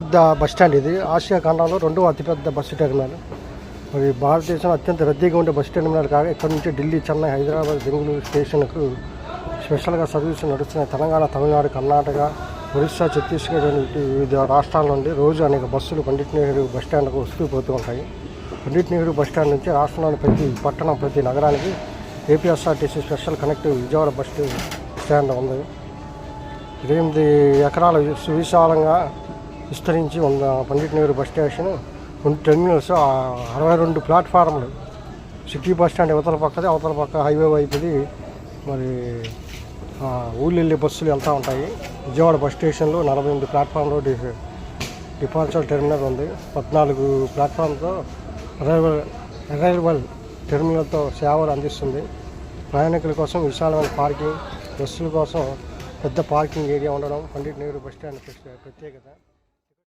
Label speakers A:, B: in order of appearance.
A: పెద్ద బస్టాండ్ ఇది ఆసియా ఖండంలో రెండవ అతిపెద్ద బస్సు టెర్మినల్. మరి భారతదేశంలో అత్యంత రద్దీగా ఉండే బస్సు టెర్మినల్ కాగా ఇక్కడ నుంచి ఢిల్లీ, చెన్నై, హైదరాబాద్, బెంగళూరు స్టేషన్కు స్పెషల్గా సర్వీసులు నడుస్తున్నాయి. తెలంగాణ, తమిళనాడు, కర్ణాటక, ఒరిస్సా, ఛత్తీస్గఢ్ వివిధ రాష్ట్రాల నుండి రోజు అనేక బస్సులు పండిట్ నెహ్రూ బస్టాండ్కు వస్తూ పోతూ ఉంటాయి. పండిట్ నెహ్రూ బస్టాండ్ నుంచి రాష్ట్రంలోని ప్రతి పట్టణం, ప్రతి నగరానికి APSRTC special connective Vijayawada bus stand ఉంది. 8 ఎకరాల సువిశాలంగా విస్తరించి ఉన్న Pandit Nehru bus station 2 terminals, 62 ప్లాట్ఫారంలు. సిటీ బస్ స్టాండ్ అవతల పక్కది, అవతల పక్క హైవే వైపుది. మరి ఊళ్ళు వెళ్ళే బస్సులు వెళ్తూ ఉంటాయి. విజయవాడ బస్ స్టేషన్లో 48 ప్లాట్ఫామ్లో డిపార్చర్ టెర్మినల్ ఉంది. 14 ప్లాట్ఫామ్తో అరైవల్ టెర్మినల్తో సేవలు అందిస్తుంది. ప్రయాణికుల కోసం విశాలమైన పార్కింగ్, బస్సుల కోసం పెద్ద పార్కింగ్ ఏరియా ఉండడం పండిట్ నెహ్రూ బస్ స్టాండ్ ప్రత్యేకత.